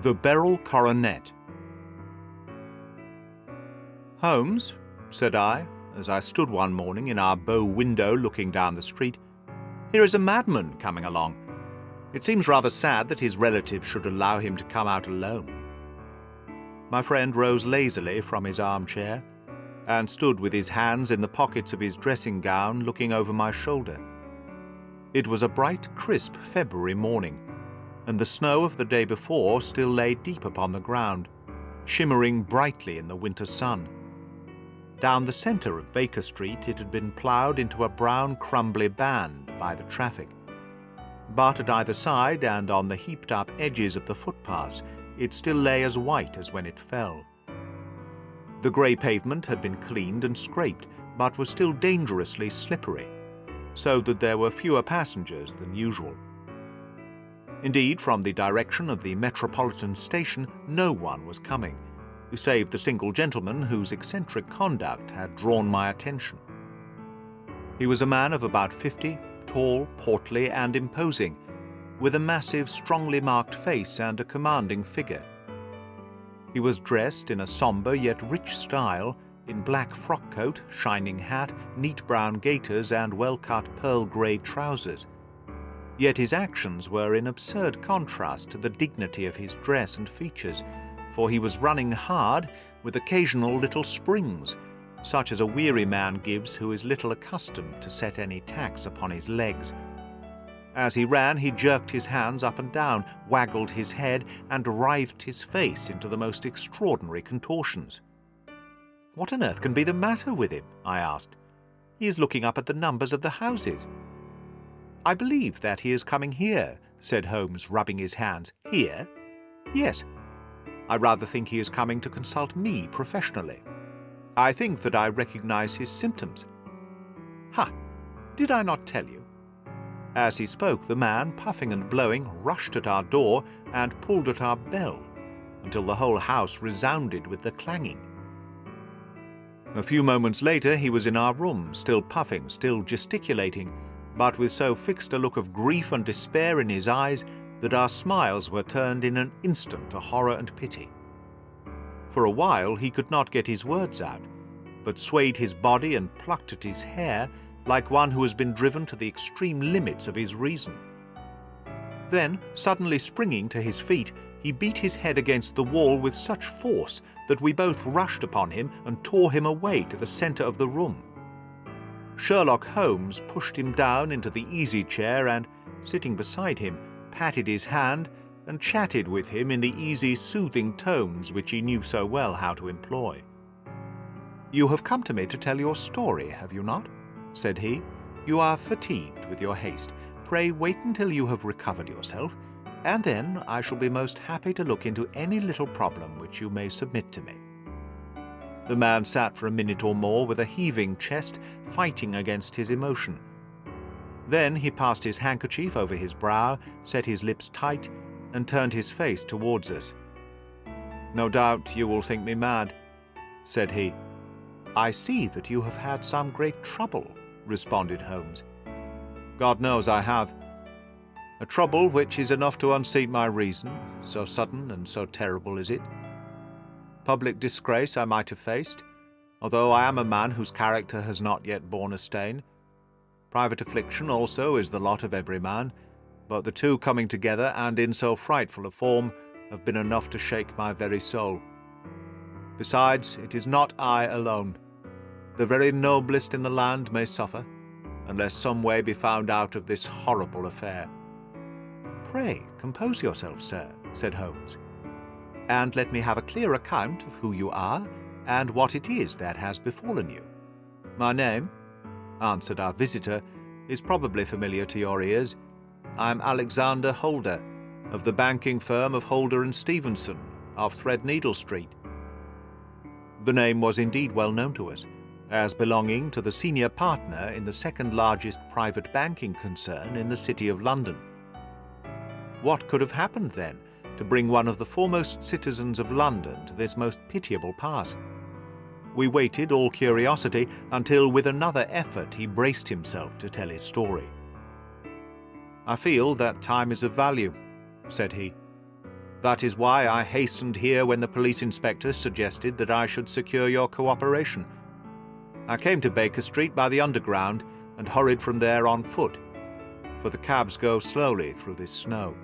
The BERYL Coronet. "Holmes," said I, as I stood one morning in our bow window looking down the street, "here is a madman coming along. It seems rather sad that his relatives should allow him to come out alone." My friend rose lazily from his armchair and stood with his hands in the pockets of his dressing gown looking over my shoulder. It was a bright, crisp February morning, and the snow of the day before still lay deep upon the ground, shimmering brightly in the winter sun. Down the centre of Baker Street it had been ploughed into a brown, crumbly band by the traffic. But at either side and on the heaped-up edges of the footpaths it still lay as white as when it fell. The grey pavement had been cleaned and scraped, but was still dangerously slippery, so that there were fewer passengers than usual. Indeed, from the direction of the Metropolitan Station no one was coming, save the single gentleman whose eccentric conduct had drawn my attention. He was a man of about 50, tall, portly, and imposing, with a massive, strongly marked face and a commanding figure. He was dressed in a sombre yet rich style, in black frock coat, shining hat, neat brown gaiters, and well-cut pearl-grey trousers. Yet his actions were in absurd contrast to the dignity of his dress and features, for he was running hard, with occasional little springs, such as a weary man gives who is little accustomed to set any tax upon his legs. As he ran, he jerked his hands up and down, waggled his head, and writhed his face into the most extraordinary contortions. "What on earth can be the matter with him?" I asked. "He is looking up at the numbers of the houses." "I believe that he is coming here," said Holmes, rubbing his hands. "Here?" "Yes. I rather think he is coming to consult me professionally. I think that I recognize his symptoms." "Ha! Did I not tell you?" As he spoke, the man, puffing and blowing, rushed at our door and pulled at our bell, until the whole house resounded with the clanging. A few moments later he was in our room, still puffing, still gesticulating, but with so fixed a look of grief and despair in his eyes that our smiles were turned in an instant to horror and pity. For a while he could not get his words out, but swayed his body and plucked at his hair like one who has been driven to the extreme limits of his reason. Then, suddenly springing to his feet, he beat his head against the wall with such force that we both rushed upon him and tore him away to the centre of the room. Sherlock Holmes pushed him down into the easy-chair and, sitting beside him, patted his hand and chatted with him in the easy, soothing tones which he knew so well how to employ. "You have come to me to tell your story, have you not?" said he. "You are fatigued with your haste. Pray wait until you have recovered yourself, and then I shall be most happy to look into any little problem which you may submit to me." The man sat for a minute or more with a heaving chest, fighting against his emotion. Then he passed his handkerchief over his brow, set his lips tight, and turned his face towards us. "No doubt you will think me mad," said he. "I see that you have had some great trouble," responded Holmes. "God knows I have. A trouble which is enough to unseat my reason, so sudden and so terrible is it. Public disgrace I might have faced, although I am a man whose character has not yet borne a stain. Private affliction also is the lot of every man, but the two coming together, and in so frightful a form, have been enough to shake my very soul. Besides, it is not I alone. The very noblest in the land may suffer, unless some way be found out of this horrible affair." "Pray, compose yourself, sir," said Holmes, "and let me have a clear account of who you are and what it is that has befallen you." "My name," answered our visitor, "is probably familiar to your ears. I am Alexander Holder, of the banking firm of Holder and Stevenson, of Threadneedle Street." The name was indeed well known to us, as belonging to the senior partner in the second largest private banking concern in the City of London. What could have happened, then, to bring one of the foremost citizens of London to this most pitiable pass? We waited, all curiosity, until with another effort he braced himself to tell his story. "I feel that time is of value," said he. That is why I hastened here when the police inspector suggested that I should secure your cooperation. I came to Baker Street by the Underground and hurried from there on foot, for the cabs go slowly through this snow.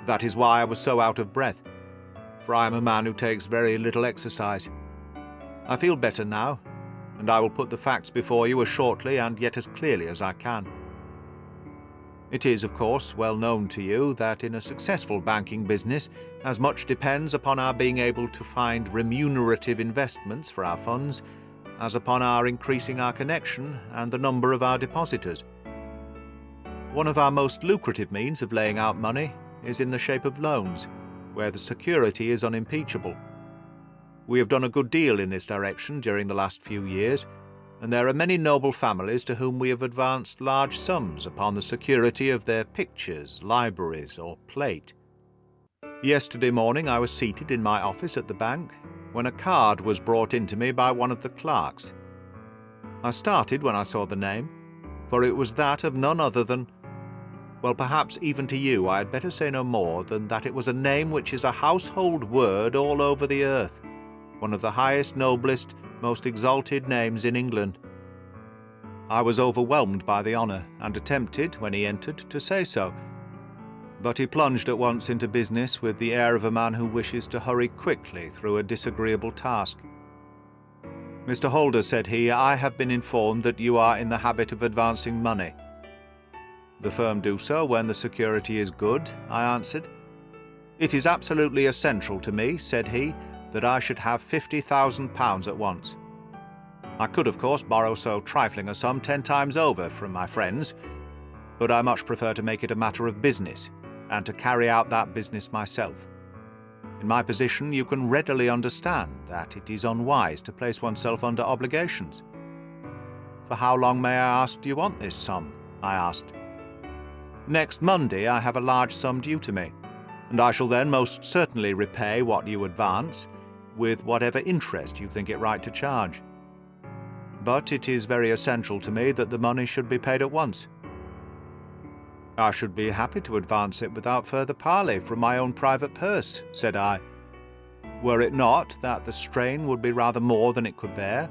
That is why I was so out of breath, for I am a man who takes very little exercise. I feel better now, and I will put the facts before you as shortly and yet as clearly as I can. It is, of course, well known to you that in a successful banking business, as much depends upon our being able to find remunerative investments for our funds as upon our increasing our connection and the number of our depositors. One of our most lucrative means of laying out money is in the shape of loans, where the security is unimpeachable. We have done a good deal in this direction during the last few years, and there are many noble families to whom we have advanced large sums upon the security of their pictures, libraries, or plate. Yesterday morning I was seated in my office at the bank when a card was brought in to me by one of the clerks. I started when I saw the name, for it was that of none other than— well, perhaps even to you I had better say no more than that it was a name which is a household word all over the earth, one of the highest, noblest, most exalted names in England. I was overwhelmed by the honour, and attempted, when he entered, to say so. But he plunged at once into business with the air of a man who wishes to hurry quickly through a disagreeable task. "Mr. Holder," said he, "I have been informed that you are in the habit of advancing money." "The firm do so when the security is good," I answered. "It is absolutely essential to me," said he, "that I should have £50,000 at once. I could, of course, borrow so trifling a sum 10 times over from my friends, but I much prefer to make it a matter of business, and to carry out that business myself. In my position, you can readily understand that it is unwise to place oneself under obligations." "For how long, may I ask, do you want this sum?" I asked. "Next Monday I have a large sum due to me, and I shall then most certainly repay what you advance, with whatever interest you think it right to charge. But it is very essential to me that the money should be paid at once." "I should be happy to advance it without further parley from my own private purse," said I, "were it not that the strain would be rather more than it could bear.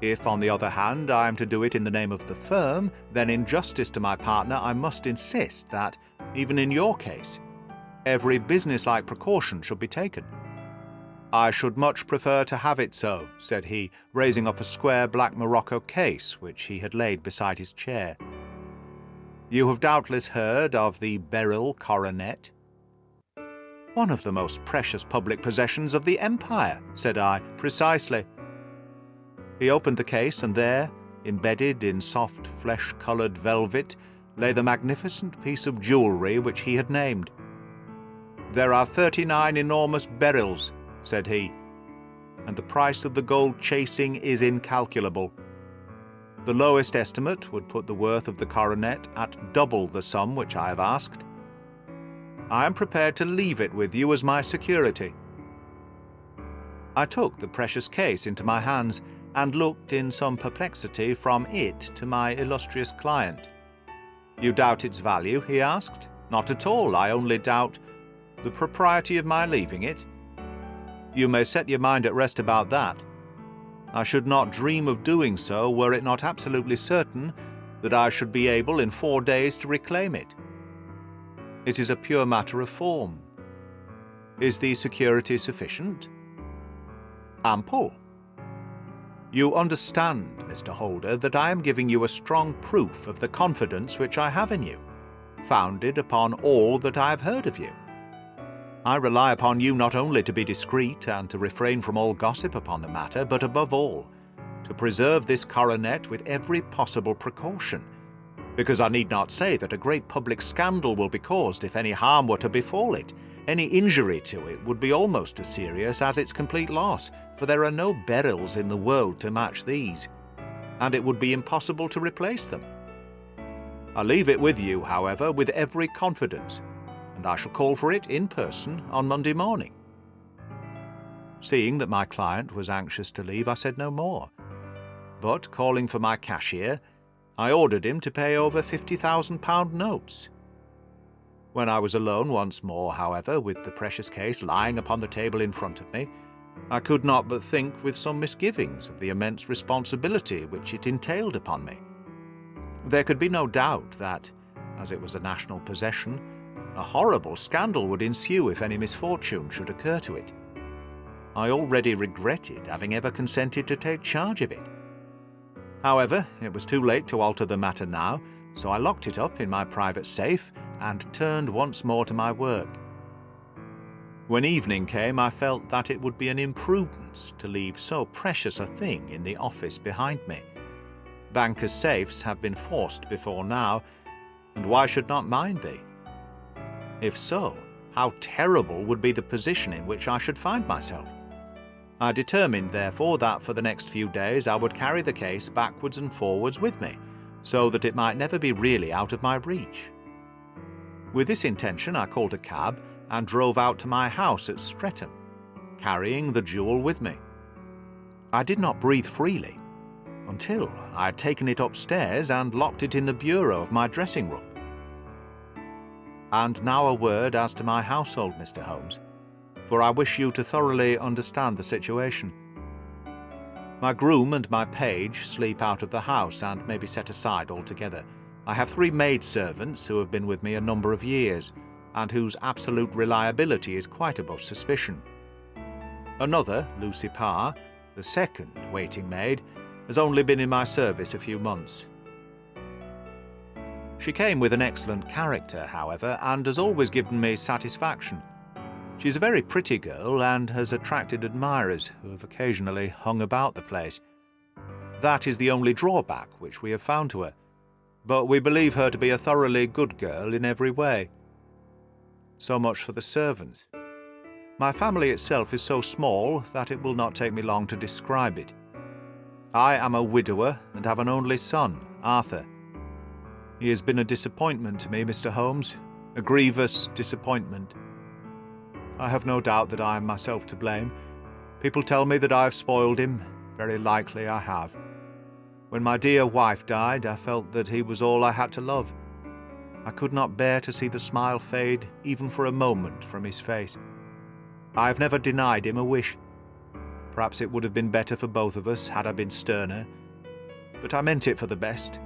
If, on the other hand, I am to do it in the name of the firm, then in justice to my partner I must insist that, even in your case, every business-like precaution should be taken." "I should much prefer to have it so," said he, raising up a square black morocco case which he had laid beside his chair. "You have doubtless heard of the BERYL coronet?" "One of the most precious public possessions of the Empire," said I. "Precisely." He opened the case, and there, embedded in soft flesh-coloured velvet, lay the magnificent piece of jewellery which he had named. "There are 39 enormous beryls," said he, "and the price of the gold chasing is incalculable. The lowest estimate would put the worth of the coronet at double the sum which I have asked. I am prepared to leave it with you as my security." I took the precious case into my hands, and looked in some perplexity from it to my illustrious client. "You doubt its value?" he asked. "Not at all. I only doubt the propriety of my leaving it. You may set your mind at rest about that. I should not dream of doing so were it not absolutely certain that I should be able in 4 days to reclaim it. It is a pure matter of form. Is the security sufficient?" "Ample." "You understand, Mr. Holder, that I am giving you a strong proof of the confidence which I have in you, founded upon all that I have heard of you. I rely upon you not only to be discreet and to refrain from all gossip upon the matter, but above all, to preserve this coronet with every possible precaution, because I need not say that a great public scandal will be caused if any harm were to befall it. Any injury to it would be almost as serious as its complete loss, for there are no beryls in the world to match these, and it would be impossible to replace them. I leave it with you, however, with every confidence, and I shall call for it in person on Monday morning." Seeing that my client was anxious to leave, I said no more, but, calling for my cashier, I ordered him to pay over £50,000 notes. When I was alone once more, however, with the precious case lying upon the table in front of me, I could not but think with some misgivings of the immense responsibility which it entailed upon me. There could be no doubt that, as it was a national possession, a horrible scandal would ensue if any misfortune should occur to it. I already regretted having ever consented to take charge of it. However, it was too late to alter the matter now, so I locked it up in my private safe and turned once more to my work. When evening came, I felt that it would be an imprudence to leave so precious a thing in the office behind me. Bankers' safes have been forced before now, and why should not mine be? If so, how terrible would be the position in which I should find myself. I determined, therefore, that for the next few days I would carry the case backwards and forwards with me, so that it might never be really out of my reach. With this intention, I called a cab and drove out to my house at Streatham, carrying the jewel with me. I did not breathe freely until I had taken it upstairs and locked it in the bureau of my dressing room. And now a word as to my household, Mr. Holmes, for I wish you to thoroughly understand the situation. My groom and my page sleep out of the house and may be set aside altogether. I have 3 maidservants who have been with me a number of years, and whose absolute reliability is quite above suspicion. Another, Lucy Parr, the second waiting maid, has only been in my service a few months. She came with an excellent character, however, and has always given me satisfaction. She's a very pretty girl and has attracted admirers who have occasionally hung about the place. That is the only drawback which we have found to her, but we believe her to be a thoroughly good girl in every way. So much for the servants. My family itself is so small that it will not take me long to describe it. I am a widower and have an only son, Arthur. He has been a disappointment to me, Mr. Holmes, a grievous disappointment. I have no doubt that I am myself to blame. People tell me that I have spoiled him. Very likely I have. When my dear wife died, I felt that he was all I had to love. I could not bear to see the smile fade, even for a moment, from his face. I have never denied him a wish. Perhaps it would have been better for both of us had I been sterner, but I meant it for the best.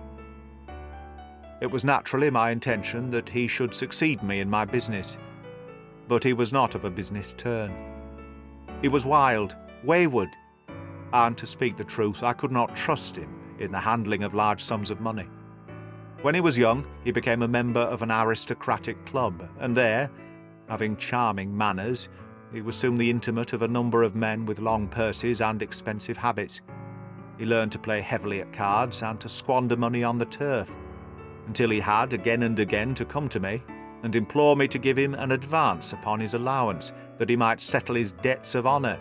It was naturally my intention that he should succeed me in my business, but he was not of a business turn. He was wild, wayward, and to speak the truth, I could not trust him in the handling of large sums of money. When he was young, he became a member of an aristocratic club, and there, having charming manners, he was soon the intimate of a number of men with long purses and expensive habits. He learned to play heavily at cards and to squander money on the turf, until he had again and again to come to me and implore me to give him an advance upon his allowance, that he might settle his debts of honour.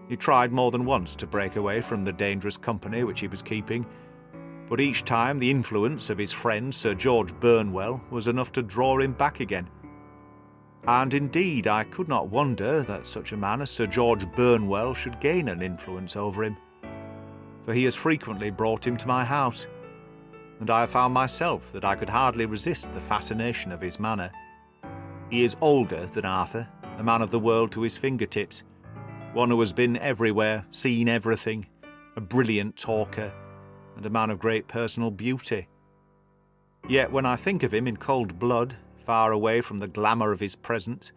He tried more than once to break away from the dangerous company which he was keeping, but each time the influence of his friend Sir George Burnwell was enough to draw him back again. And indeed I could not wonder that such a man as Sir George Burnwell should gain an influence over him, for he has frequently brought him to my house, and I have found myself that I could hardly resist the fascination of his manner. He is older than Arthur, a man of the world to his fingertips, one who has been everywhere, seen everything, a brilliant talker, and a man of great personal beauty. Yet when I think of him in cold blood, far away from the glamour of his presence,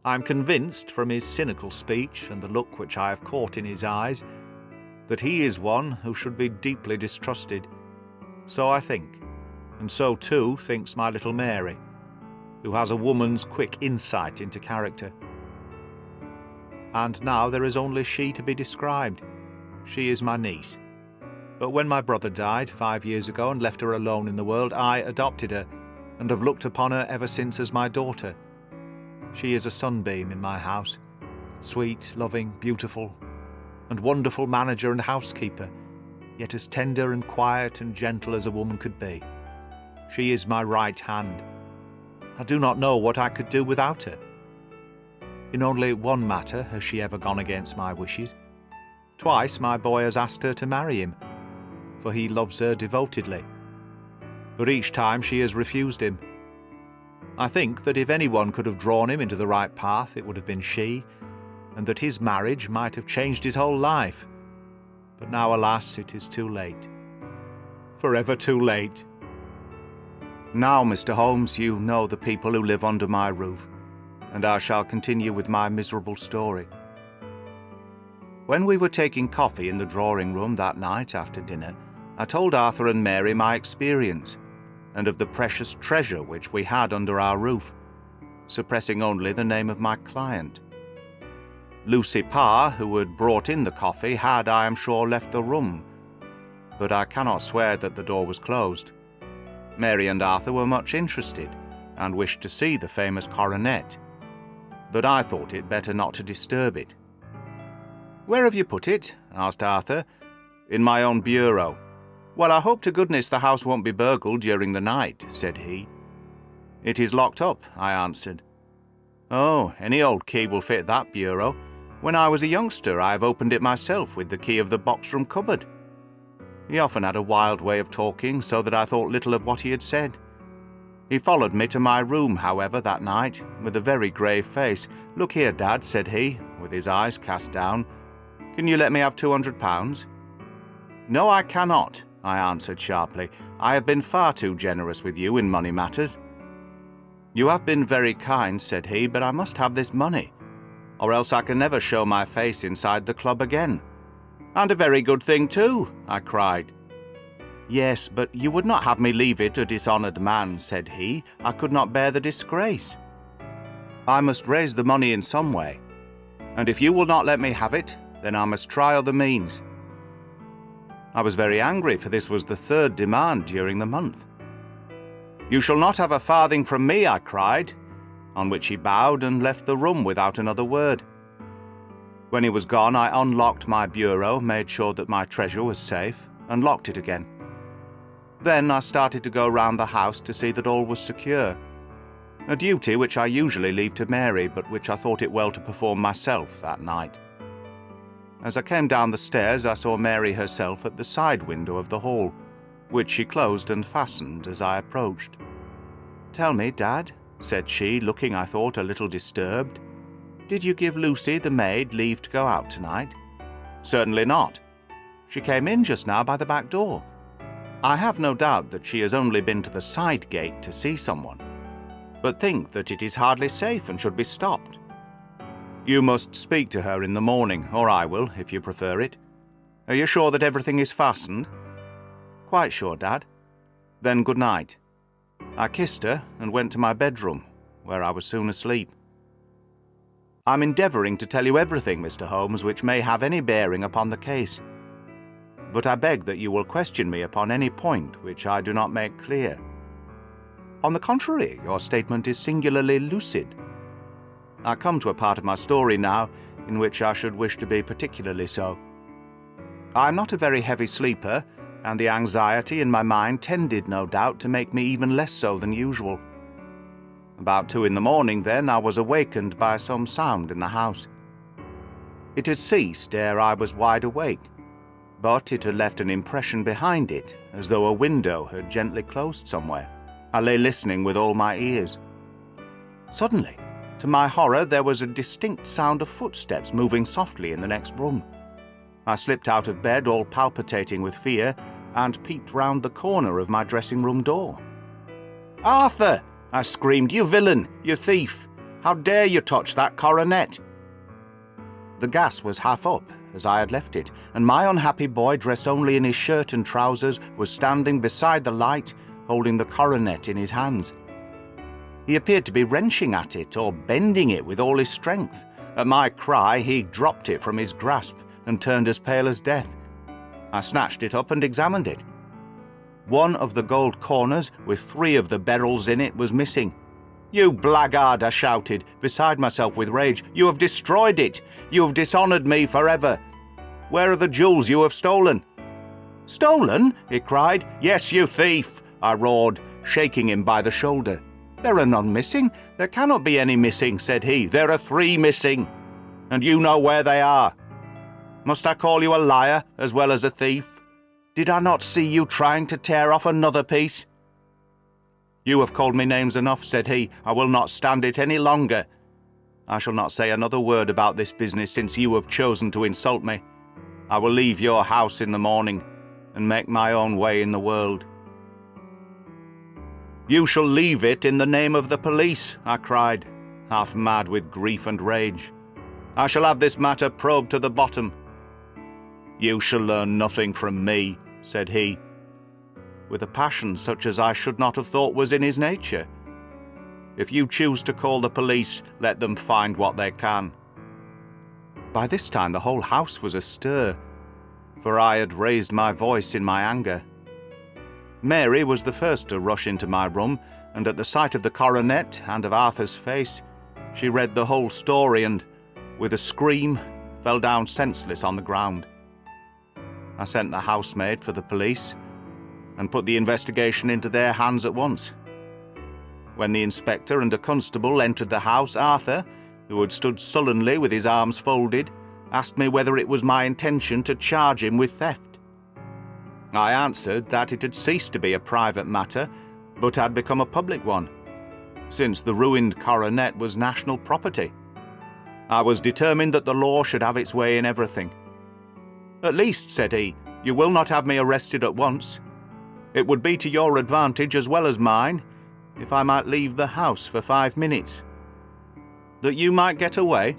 I am convinced from his cynical speech and the look which I have caught in his eyes, that he is one who should be deeply distrusted. So I think, and so too thinks my little Mary, who has a woman's quick insight into character. And now there is only she to be described. She is my niece. But when my brother died 5 years ago and left her alone in the world, I adopted her, and have looked upon her ever since as my daughter. She is a sunbeam in my house, sweet, loving, beautiful, and wonderful manager and housekeeper, yet as tender and quiet and gentle as a woman could be. She is my right hand. I do not know what I could do without her. In only one matter has she ever gone against my wishes. Twice my boy has asked her to marry him, for he loves her devotedly. But each time she has refused him. I think that if anyone could have drawn him into the right path, it would have been she, and that his marriage might have changed his whole life. But now, alas, it is too late. Forever too late. Now, Mr. Holmes, you know the people who live under my roof, and I shall continue with my miserable story. When we were taking coffee in the drawing-room that night after dinner, I told Arthur and Mary my experience, and of the precious treasure which we had under our roof, suppressing only the name of my client. Lucy Parr, who had brought in the coffee, had, I am sure, left the room, but I cannot swear that the door was closed. Mary and Arthur were much interested, and wished to see the famous coronet, but I thought it better not to disturb it. "Where have you put it?" asked Arthur. "In my own bureau." "Well, I hope to goodness the house won't be burgled during the night," said he. "It is locked up," I answered. "Oh, any old key will fit that bureau. When I was a youngster, I have opened it myself with the key of the box-room cupboard." He often had a wild way of talking, so that I thought little of what he had said. He followed me to my room, however, that night, with a very grave face. "Look here, Dad," said he, with his eyes cast down. "Can you let me have £200? "No, I cannot," I answered sharply. "I have been far too generous with you in money matters." "You have been very kind," said he, "but I must have this money, or else I can never show my face inside the club again." "And a very good thing too," I cried. "Yes, but you would not have me leave it a dishonoured man," said he. "I could not bear the disgrace. I must raise the money in some way, and if you will not let me have it, then I must try other means." I was very angry, for this was the third demand during the month. "You shall not have a farthing from me," I cried, on which he bowed and left the room without another word. When he was gone, I unlocked my bureau, made sure that my treasure was safe, and locked it again. Then I started to go round the house to see that all was secure, a duty which I usually leave to Mary, but which I thought it well to perform myself that night. As I came down the stairs, I saw Mary herself at the side window of the hall, which she closed and fastened as I approached. "Tell me, Dad," said she, looking, I thought, a little disturbed, "did you give Lucy, the maid, leave to go out tonight?" "Certainly not. She came in just now by the back door. I have no doubt that she has only been to the side gate to see someone, but think that it is hardly safe and should be stopped." "You must speak to her in the morning, or I will, if you prefer it. Are you sure that everything is fastened?" "Quite sure, Dad." "Then good night." I kissed her and went to my bedroom, where I was soon asleep. I'm endeavouring to tell you everything, Mr. Holmes, which may have any bearing upon the case, but I beg that you will question me upon any point which I do not make clear. On the contrary, your statement is singularly lucid. I come to a part of my story now in which I should wish to be particularly so. I am not a very heavy sleeper, and the anxiety in my mind tended, no doubt, to make me even less so than usual. About 2 a.m, then, I was awakened by some sound in the house. It had ceased ere I was wide awake, but it had left an impression behind it, as though a window had gently closed somewhere. I lay listening with all my ears. Suddenly, to my horror, there was a distinct sound of footsteps moving softly in the next room. I slipped out of bed, all palpitating with fear, and peeped round the corner of my dressing-room door. "Arthur!" I screamed. "You villain! You thief! How dare you touch that coronet?" The gas was half up, as I had left it, and my unhappy boy, dressed only in his shirt and trousers, was standing beside the light, holding the coronet in his hands. He appeared to be wrenching at it, or bending it with all his strength. At my cry, he dropped it from his grasp and turned as pale as death. I snatched it up and examined it. One of the gold corners, with 3 of the beryls in it, was missing. "You blackguard!" I shouted, beside myself with rage. "You have destroyed it! You have dishonoured me forever! Where are the jewels you have stolen?" "Stolen?" he cried. "Yes, you thief!" I roared, shaking him by the shoulder. "There are none missing. There cannot be any missing," said he. "There are 3 missing, and you know where they are. Must I call you a liar as well as a thief? Did I not see you trying to tear off another piece?" "You have called me names enough," said he. "I will not stand it any longer. I shall not say another word about this business since you have chosen to insult me. I will leave your house in the morning and make my own way in the world." "You shall leave it in the name of the police," I cried, half mad with grief and rage. "I shall have this matter probed to the bottom." "You shall learn nothing from me," said he, with a passion such as I should not have thought was in his nature. "If you choose to call the police, let them find what they can." By this time the whole house was astir, for I had raised my voice in my anger. Mary was the first to rush into my room, and at the sight of the coronet and of Arthur's face, she read the whole story and, with a scream, fell down senseless on the ground. I sent the housemaid for the police, and put the investigation into their hands at once. When the inspector and a constable entered the house, Arthur, who had stood sullenly with his arms folded, asked me whether it was my intention to charge him with theft. I answered that it had ceased to be a private matter, but had become a public one, since the ruined coronet was national property. I was determined that the law should have its way in everything. "At least," said he, "you will not have me arrested at once. It would be to your advantage as well as mine if I might leave the house for 5 minutes." "That you might get away?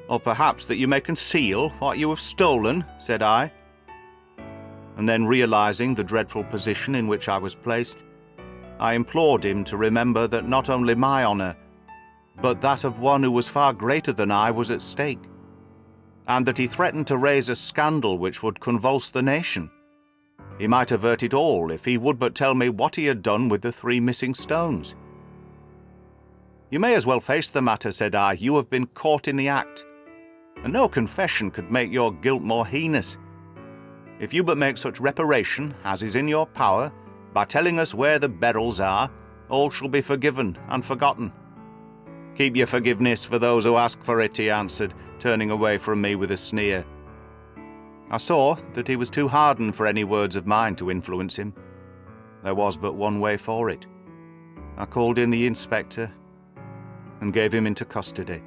Or perhaps that you may conceal what you have stolen?" said I. And then, realizing the dreadful position in which I was placed, I implored him to remember that not only my honour, but that of one who was far greater than I was at stake, and that he threatened to raise a scandal which would convulse the nation. He might avert it all if he would but tell me what he had done with the 3 missing stones. "You may as well face the matter," said I. "You have been caught in the act, and no confession could make your guilt more heinous. If you but make such reparation as is in your power, by telling us where the BERYLs are, all shall be forgiven and forgotten." "Keep your forgiveness for those who ask for it," he answered, turning away from me with a sneer. I saw that he was too hardened for any words of mine to influence him. There was but one way for it. I called in the inspector and gave him into custody.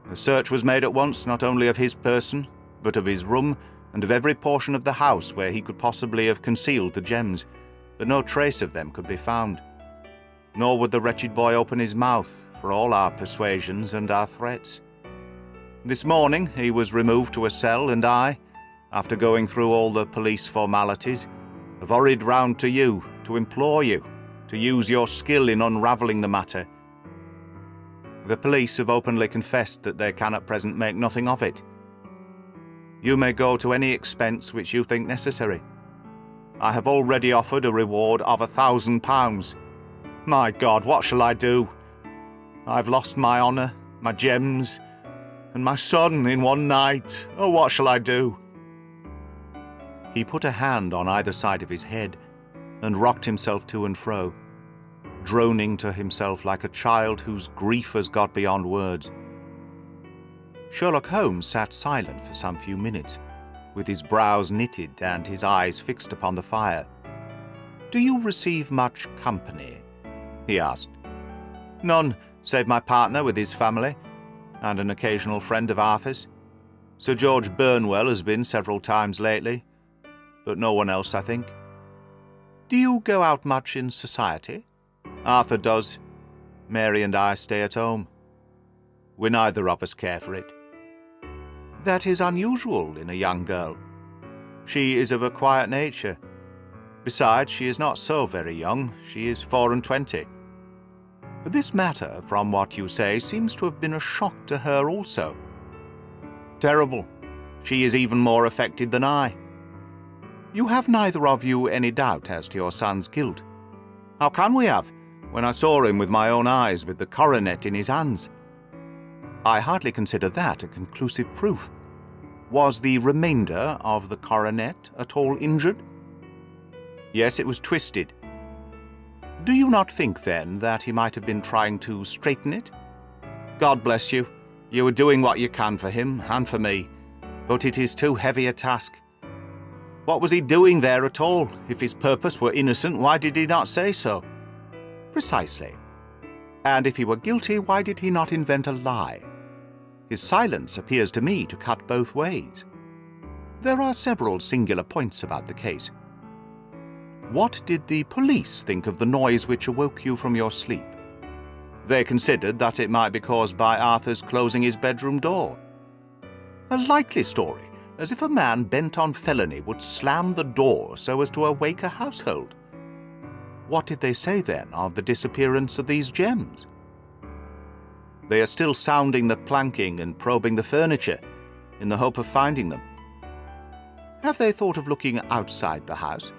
A search was made at once, not only of his person, but of his room and of every portion of the house where he could possibly have concealed the gems, but no trace of them could be found. Nor would the wretched boy open his mouth for all our persuasions and our threats. This morning he was removed to a cell, and I, after going through all the police formalities, have hurried round to you to implore you to use your skill in unravelling the matter. The police have openly confessed that they can at present make nothing of it. You may go to any expense which you think necessary. I have already offered a reward of £1,000. My God, what shall I do? I've lost my honour, my gems, and my son in one night. Oh, what shall I do?" He put a hand on either side of his head and rocked himself to and fro, droning to himself like a child whose grief has got beyond words. Sherlock Holmes sat silent for some few minutes, with his brows knitted and his eyes fixed upon the fire. "Do you receive much company?" he asked. "None, save my partner with his family, and an occasional friend of Arthur's. Sir George Burnwell has been several times lately, but no one else, I think." "Do you go out much in society?" "Arthur does. Mary and I stay at home. We neither of us care for it." "That is unusual in a young girl." "She is of a quiet nature. Besides, she is not so very young. She is 24. This matter, from what you say, seems to have been a shock to her also." "Terrible. She is even more affected than I." "You have neither of you any doubt as to your son's guilt?" "How can we have, when I saw him with my own eyes with the coronet in his hands?" "I hardly consider that a conclusive proof. Was the remainder of the coronet at all injured?" "Yes, it was twisted." "Do you not think, then, that he might have been trying to straighten it?" "God bless you. You are doing what you can for him and for me, but it is too heavy a task. What was he doing there at all? If his purpose were innocent, why did he not say so?" Precisely. And if he were guilty, why did he not invent a lie? His silence appears to me to cut both ways. There are several singular points about the case. What did the police think of the noise which awoke you from your sleep? They considered that it might be caused by Arthur's closing his bedroom door. A likely story, as if a man bent on felony would slam the door so as to awake a household. What did they say then of the disappearance of these gems? They are still sounding the planking and probing the furniture, in the hope of finding them. Have they thought of looking outside the house?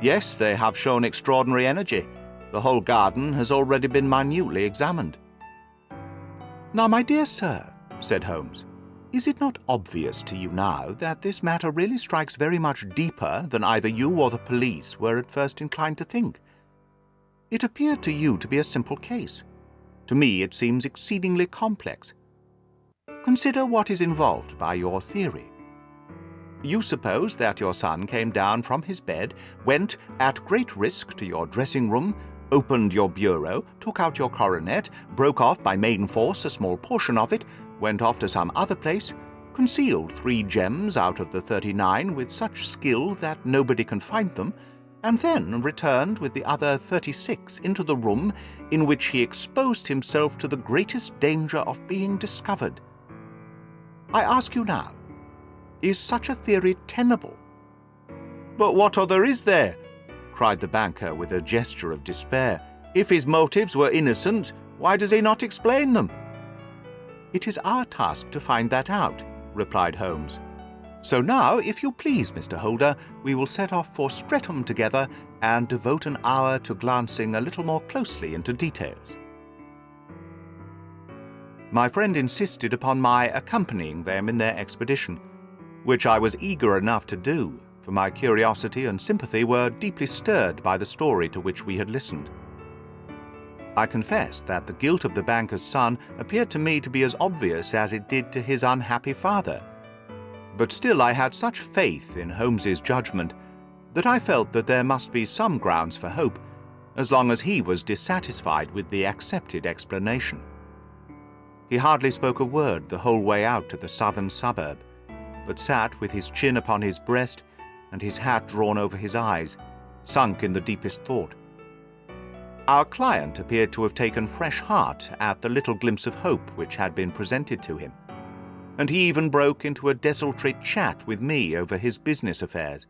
Yes, they have shown extraordinary energy. The whole garden has already been minutely examined. Now, my dear sir, said Holmes, is it not obvious to you now that this matter really strikes very much deeper than either you or the police were at first inclined to think? It appeared to you to be a simple case. To me it seems exceedingly complex. Consider what is involved by your theory. You suppose that your son came down from his bed, went at great risk to your dressing room, opened your bureau, took out your coronet, broke off by main force a small portion of it, went off to some other place, concealed 3 gems out of the 39 with such skill that nobody can find them, and then returned with the other 36 into the room in which he exposed himself to the greatest danger of being discovered. I ask you now, is such a theory tenable? But what other is there? Cried the banker with a gesture of despair. If his motives were innocent, why does he not explain them? It is our task to find that out, replied Holmes. So now, if you please, Mr. Holder, we will set off for Streatham together and devote an hour to glancing a little more closely into details. My friend insisted upon my accompanying them in their expedition, which I was eager enough to do, for my curiosity and sympathy were deeply stirred by the story to which we had listened. I confess that the guilt of the banker's son appeared to me to be as obvious as it did to his unhappy father. But still I had such faith in Holmes's judgment that I felt that there must be some grounds for hope, as long as he was dissatisfied with the accepted explanation. He hardly spoke a word the whole way out to the southern suburb, but sat with his chin upon his breast and his hat drawn over his eyes, sunk in the deepest thought. Our client appeared to have taken fresh heart at the little glimpse of hope which had been presented to him, and he even broke into a desultory chat with me over his business affairs.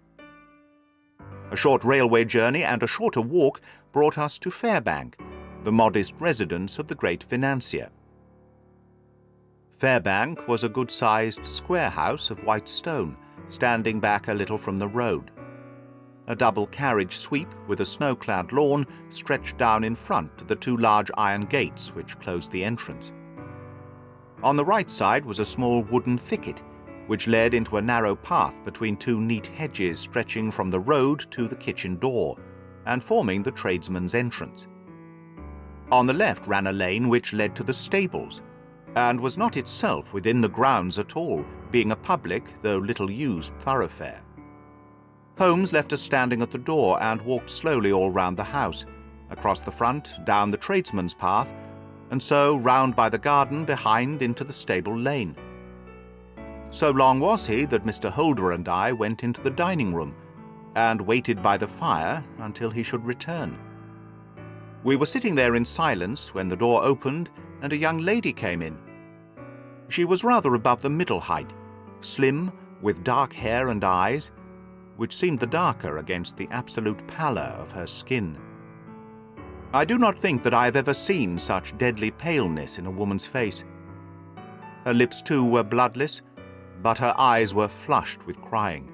A short railway journey and a shorter walk brought us to Fairbank, the modest residence of the great financier. Fairbank was a good-sized square house of white stone, standing back a little from the road. A double-carriage sweep with a snow-clad lawn stretched down in front to the 2 large iron gates which closed the entrance. On the right side was a small wooden thicket, which led into a narrow path between 2 neat hedges stretching from the road to the kitchen door, and forming the tradesman's entrance. On the left ran a lane which led to the stables, and was not itself within the grounds at all, being a public, though little-used, thoroughfare. Holmes left us standing at the door and walked slowly all round the house, across the front, down the tradesman's path, and so round by the garden behind into the stable lane. So long was he that Mr. Holder and I went into the dining-room, and waited by the fire until he should return. We were sitting there in silence when the door opened and a young lady came in. She was rather above the middle height, slim, with dark hair and eyes, which seemed the darker against the absolute pallor of her skin. I do not think that I have ever seen such deadly paleness in a woman's face. Her lips, too, were bloodless, but her eyes were flushed with crying.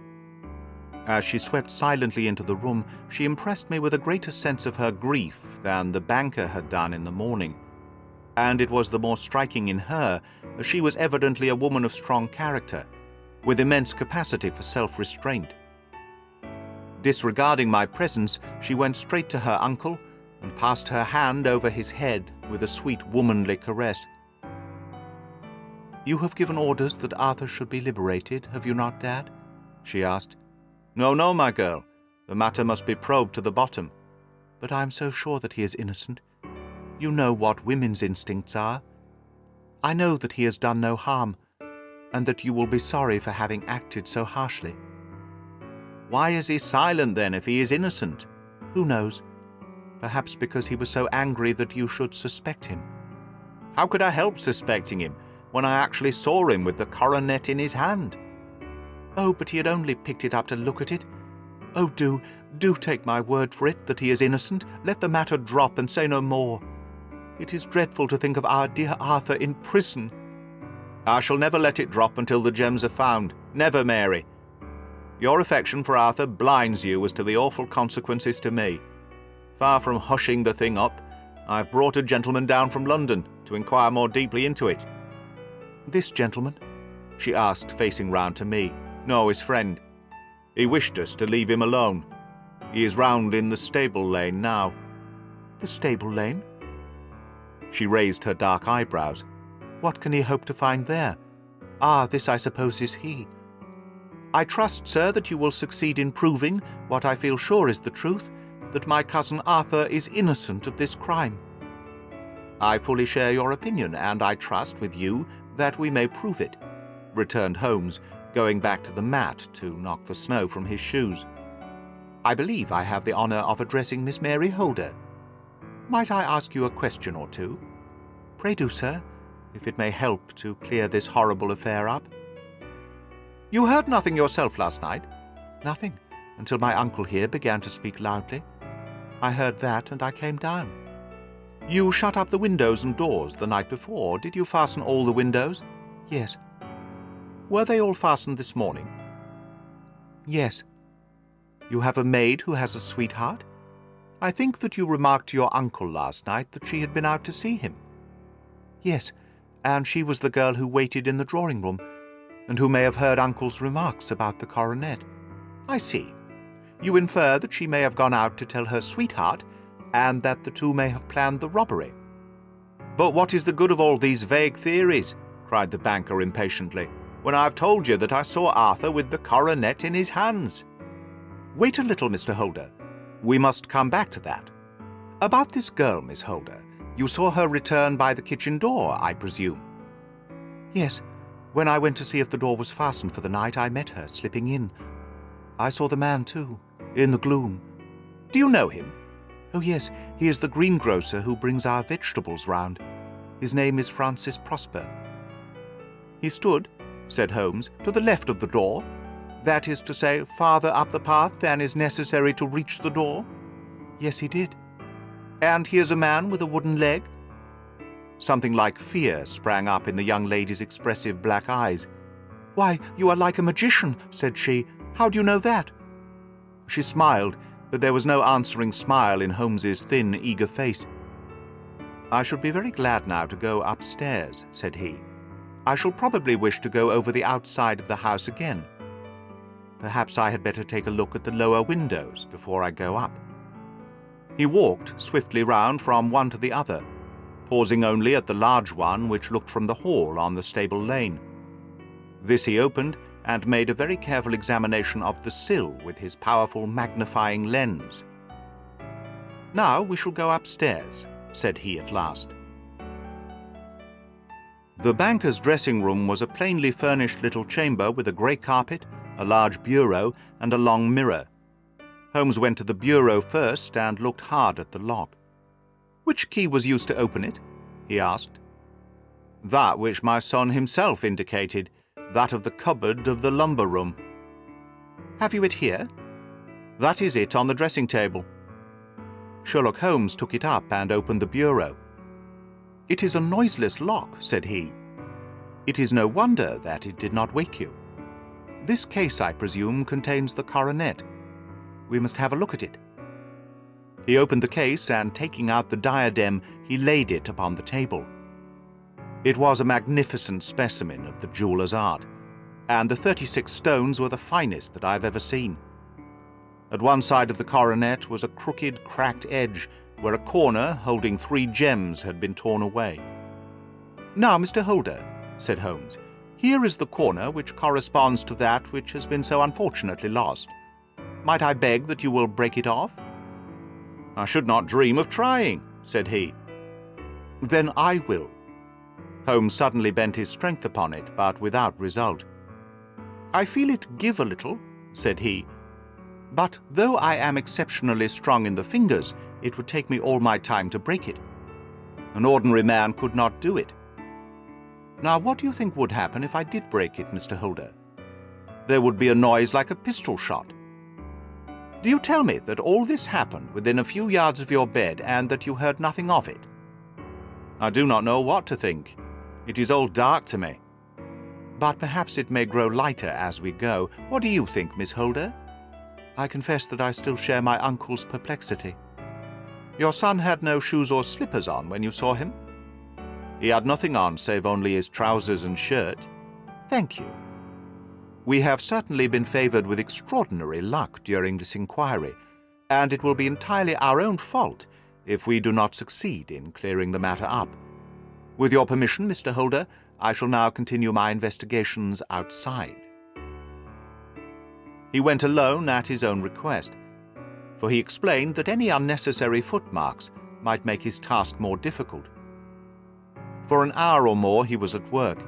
As she swept silently into the room, she impressed me with a greater sense of her grief than the banker had done in the morning, and it was the more striking in her as she was evidently a woman of strong character, with immense capacity for self-restraint. Disregarding my presence, she went straight to her uncle and passed her hand over his head with a sweet womanly caress. "You have given orders that Arthur should be liberated, have you not, Dad?" she asked. "No, no, my girl. The matter must be probed to the bottom. but I am so sure that he is innocent. You know what women's instincts are. I know that he has done no harm, and that you will be sorry for having acted so harshly." "Why is he silent, then, if he is innocent?" "Who knows? Perhaps because he was so angry that you should suspect him." "How could I help suspecting him, when I actually saw him with the coronet in his hand?" "Oh, but he had only picked it up to look at it. Oh, do take my word for it that he is innocent. Let the matter drop and say no more. It is dreadful to think of our dear Arthur in prison." "I shall never let it drop until the gems are found. Never, Mary. Your affection for Arthur blinds you as to the awful consequences to me. Far from hushing the thing up, I've brought a gentleman down from London to inquire more deeply into it." "This gentleman?" she asked, facing round to me. "No, his friend. He wished us to leave him alone. He is round in the stable lane now." "The stable lane?" She raised her dark eyebrows. "What can he hope to find there? Ah, this, I suppose, is he. I trust, sir, that you will succeed in proving, what I feel sure is the truth, that my cousin Arthur is innocent of this crime." "I fully share your opinion, and I trust with you that we may prove it," returned Holmes, going back to the mat to knock the snow from his shoes. "I believe I have the honour of addressing Miss Mary Holder. Might I ask you a question or two?" "Pray do, sir, if it may help to clear this horrible affair up." "You heard nothing yourself last night?" "Nothing, until my uncle here began to speak loudly. I heard that, and I came down." "You shut up the windows and doors the night before. Did you fasten all the windows?" "Yes." "Were they all fastened this morning?" "Yes." "You have a maid who has a sweetheart? I think that you remarked to your uncle last night that she had been out to see him." "Yes, and she was the girl who waited in the drawing-room, and who may have heard uncle's remarks about the coronet." "I see. You infer that she may have gone out to tell her sweetheart, and that the two may have planned the robbery." "But what is the good of all these vague theories?" cried the banker impatiently, "when I have told you that I saw Arthur with the coronet in his hands?" "Wait a little, Mr. Holder. We must come back to that. About this girl, Miss Holder. You saw her return by the kitchen door, I presume?" "Yes. When I went to see if the door was fastened for the night, I met her slipping in. I saw the man, too, in the gloom." "Do you know him?" "Oh, yes. He is the greengrocer who brings our vegetables round. His name is Francis Prosper." "He stood," said Holmes, "to the left of the door. That is to say, farther up the path than is necessary to reach the door?" "Yes, he did." "And he is a man with a wooden leg?" Something like fear sprang up in the young lady's expressive black eyes. "Why, you are like a magician," said she. "How do you know that?" She smiled, but there was no answering smile in Holmes's thin, eager face. "I should be very glad now to go upstairs," said he. "I shall probably wish to go over the outside of the house again. Perhaps I had better take a look at the lower windows before I go up." He walked swiftly round from one to the other, pausing only at the large one which looked from the hall on the stable lane. This he opened, and made a very careful examination of the sill with his powerful magnifying lens. "Now we shall go upstairs," said he at last. The banker's dressing-room was a plainly furnished little chamber with a grey carpet, a large bureau, and a long mirror. Holmes went to the bureau first and looked hard at the lock. "Which key was used to open it?" he asked. "That which my son himself indicated, that of the cupboard of the lumber room." "Have you it here?" "That is it on the dressing-table." Sherlock Holmes took it up and opened the bureau. "It is a noiseless lock," said he. "It is no wonder that it did not wake you. This case, I presume, contains the coronet. We must have a look at it." He opened the case, and taking out the diadem, he laid it upon the table. It was a magnificent specimen of the jeweller's art, and the 36 stones were the finest that I have ever seen. At one side of the coronet was a crooked, cracked edge, where a corner holding 3 gems had been torn away. "Now, Mr. Holder," said Holmes, "here is the corner which corresponds to that which has been so unfortunately lost. Might I beg that you will break it off?" "I should not dream of trying," said he. "Then I will." Holmes suddenly bent his strength upon it, but without result. "I feel it give a little," said he, "but though I am exceptionally strong in the fingers, it would take me all my time to break it. An ordinary man could not do it. Now, what do you think would happen if I did break it, Mr. Holder? There would be a noise like a pistol shot. Do you tell me that all this happened within a few yards of your bed and that you heard nothing of it? I do not know what to think. It is all dark to me. But perhaps it may grow lighter as we go. What do you think, Miss Holder?" I confess that I still share my uncle's perplexity. "Your son had no shoes or slippers on when you saw him?" "He had nothing on save only his trousers and shirt." "Thank you. We have certainly been favored with extraordinary luck during this inquiry, and it will be entirely our own fault if we do not succeed in clearing the matter up. With your permission, Mr. Holder, I shall now continue my investigations outside." He went alone at his own request, for he explained that any unnecessary footmarks might make his task more difficult. For an hour or more he was at work,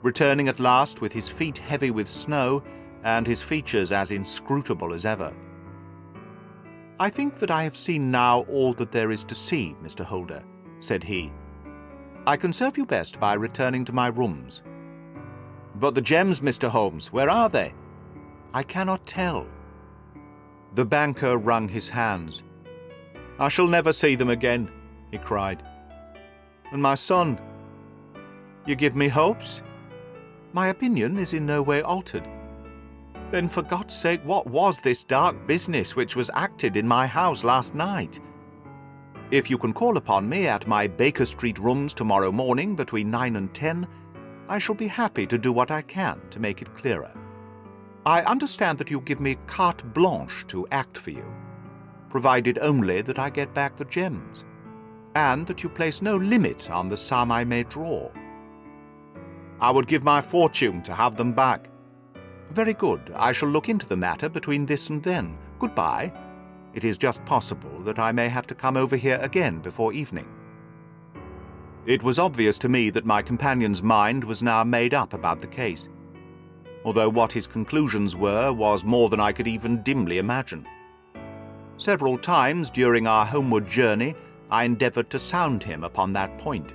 returning at last with his feet heavy with snow and his features as inscrutable as ever. "I think that I have seen now all that there is to see, Mr. Holder," said he. "I can serve you best by returning to my rooms." "But the gems, Mr. Holmes, where are they?" "I cannot tell." The banker wrung his hands. "I shall never see them again," he cried. "And my son? You give me hopes?" "My opinion is in no way altered." "Then for God's sake, what was this dark business which was acted in my house last night? If you can call upon me at my Baker Street rooms tomorrow morning between 9 and 10, I shall be happy to do what I can to make it clearer. I understand that you give me carte blanche to act for you, provided only that I get back the gems, and that you place no limit on the sum I may draw." "I would give my fortune to have them back." "Very good. I shall look into the matter between this and then. Goodbye. It is just possible that I may have to come over here again before evening." It was obvious to me that my companion's mind was now made up about the case, although what his conclusions were was more than I could even dimly imagine. Several times during our homeward journey I endeavored to sound him upon that point,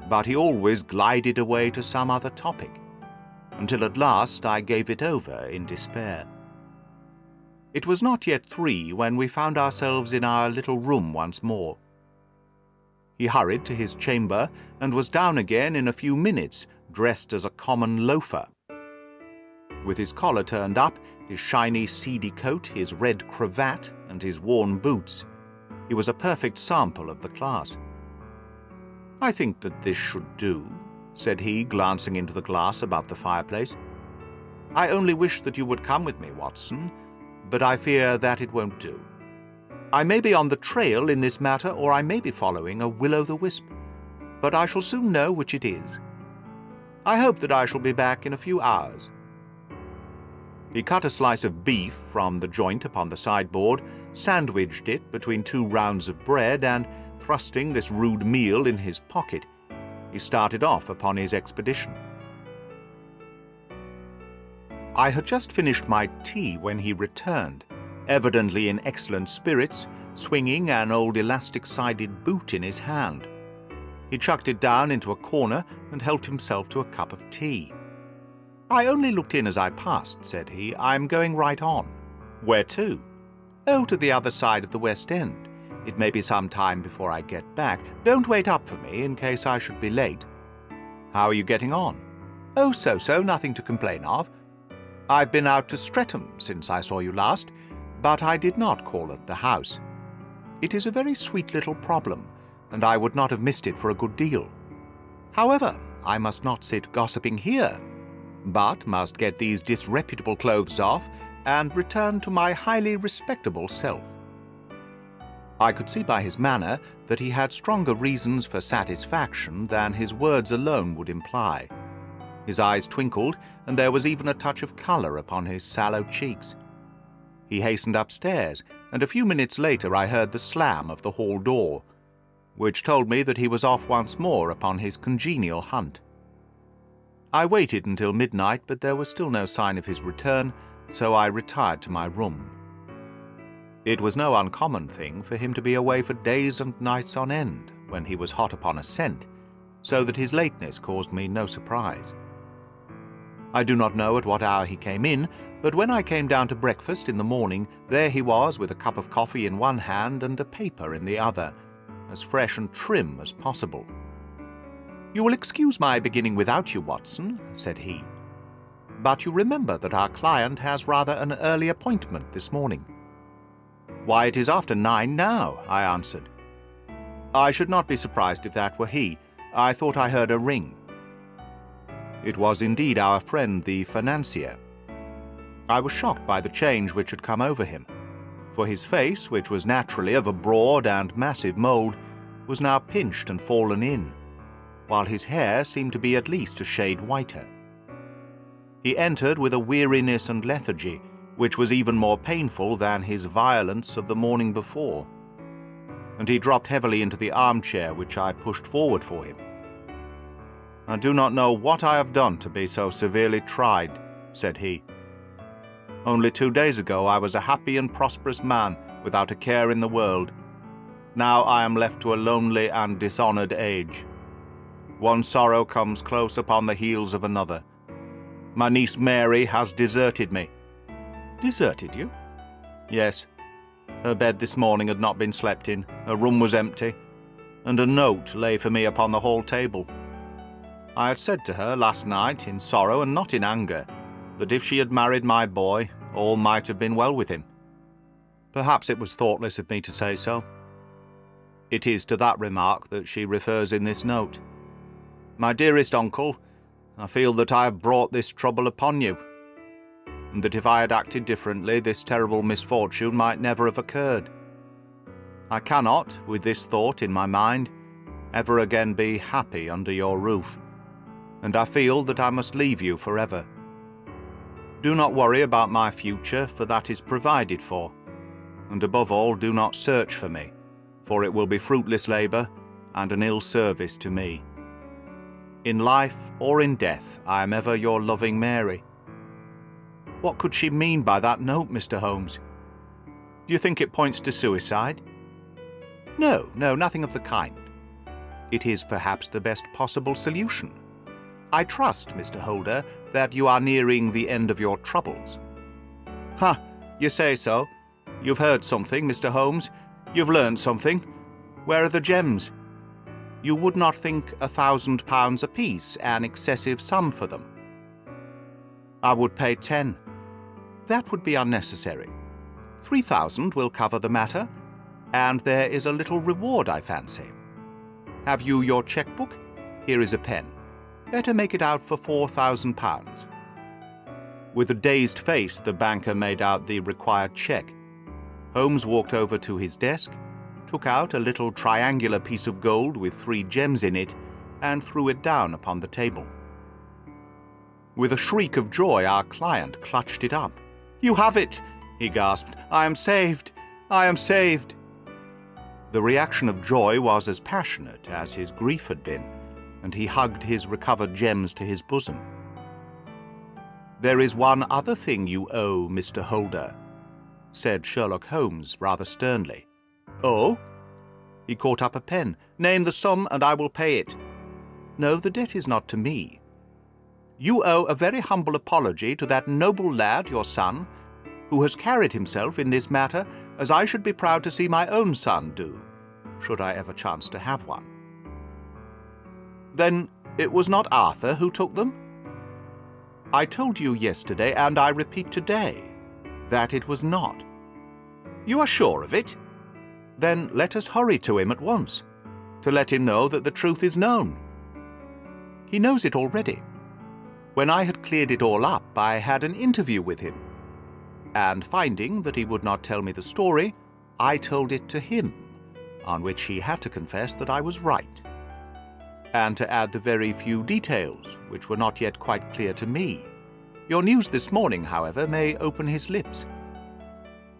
but he always glided away to some other topic, until at last I gave it over in despair. It was not yet 3 when we found ourselves in our little room once more. He hurried to his chamber and was down again in a few minutes, dressed as a common loafer. With his collar turned up, his shiny seedy coat, his red cravat, and his worn boots, he was a perfect sample of the class. "I think that this should do," said he, glancing into the glass above the fireplace. "I only wish that you would come with me, Watson, but I fear that it won't do. I may be on the trail in this matter, or I may be following a will-o'-the-wisp, but I shall soon know which it is. I hope that I shall be back in a few hours." He cut a slice of beef from the joint upon the sideboard, sandwiched it between 2 rounds of bread, and, thrusting this rude meal in his pocket, he started off upon his expedition. I had just finished my tea when he returned, evidently in excellent spirits, swinging an old elastic-sided boot in his hand. He chucked it down into a corner and helped himself to a cup of tea. "I only looked in as I passed," said he. "I'm going right on." "Where to?" "Oh, to the other side of the West End. It may be some time before I get back. Don't wait up for me in case I should be late." "How are you getting on?" "Oh, so-so, nothing to complain of. I've been out to Streatham since I saw you last, but I did not call at the house. It is a very sweet little problem, and I would not have missed it for a good deal. However, I must not sit gossiping here, but must get these disreputable clothes off and return to my highly respectable self." I could see by his manner that he had stronger reasons for satisfaction than his words alone would imply. His eyes twinkled, and there was even a touch of colour upon his sallow cheeks. He hastened upstairs, and a few minutes later I heard the slam of the hall door, which told me that he was off once more upon his congenial hunt. I waited until midnight, but there was still no sign of his return, so I retired to my room. It was no uncommon thing for him to be away for days and nights on end when he was hot upon a scent, so that his lateness caused me no surprise. I do not know at what hour he came in, but when I came down to breakfast in the morning, there he was with a cup of coffee in one hand and a paper in the other, as fresh and trim as possible. "You will excuse my beginning without you, Watson," said he, "but you remember that our client has rather an early appointment this morning." "Why, it is after 9 now," I answered. "I should not be surprised if that were he. I thought I heard a ring." It was indeed our friend the financier. I was shocked by the change which had come over him, for his face, which was naturally of a broad and massive mould, was now pinched and fallen in, while his hair seemed to be at least a shade whiter. He entered with a weariness and lethargy which was even more painful than his violence of the morning before, and he dropped heavily into the armchair which I pushed forward for him. "I do not know what I have done to be so severely tried," said he. "Only 2 days ago I was a happy and prosperous man without a care in the world. Now I am left to a lonely and dishonoured age. One sorrow comes close upon the heels of another. My niece Mary has deserted me." "Deserted you?" "Yes. Her bed this morning had not been slept in, her room was empty, and a note lay for me upon the hall table. I had said to her last night, in sorrow and not in anger, that if she had married my boy, all might have been well with him. Perhaps it was thoughtless of me to say so. It is to that remark that she refers in this note. My dearest uncle, I feel that I have brought this trouble upon you, and that if I had acted differently, this terrible misfortune might never have occurred. I cannot, with this thought in my mind, ever again be happy under your roof, and I feel that I must leave you forever. Do not worry about my future, for that is provided for, and above all, do not search for me, for it will be fruitless labour and an ill service to me. In life or in death, I am ever your loving Mary." What could she mean by that note, Mr. Holmes? Do you think it points to suicide? No, nothing of the kind. It is perhaps the best possible solution. I trust, Mr. Holder, that you are nearing the end of your troubles. "Ha, you say so. You've heard something, Mr. Holmes. You've learned something. Where are the gems? You would not think £1,000 apiece an excessive sum for them?" "I would pay 10. That would be unnecessary. 3,000 will cover the matter, and there is a little reward, I fancy. Have you your cheque-book? Here is a pen. Better make it out for £4,000. With a dazed face, the banker made out the required cheque. Holmes walked over to his desk, took out a little triangular piece of gold with 3 gems in it, and threw it down upon the table. With a shriek of joy, our client clutched it up. "You have it!" he gasped. "I am saved! I am saved!" The reaction of joy was as passionate as his grief had been, and he hugged his recovered gems to his bosom. "There is one other thing you owe, Mr. Holder," said Sherlock Holmes rather sternly. "Oh?" He caught up a pen. "Name the sum and I will pay it." "No, the debt is not to me. You owe a very humble apology to that noble lad, your son, who has carried himself in this matter as I should be proud to see my own son do, should I ever chance to have one." "Then it was not Arthur who took them?" "I told you yesterday, and I repeat today, that it was not." "You are sure of it? Then let us hurry to him at once, to let him know that the truth is known." "He knows it already. When I had cleared it all up, I had an interview with him, and finding that he would not tell me the story, I told it to him, on which he had to confess that I was right, and to add the very few details which were not yet quite clear to me. Your news this morning, however, may open his lips."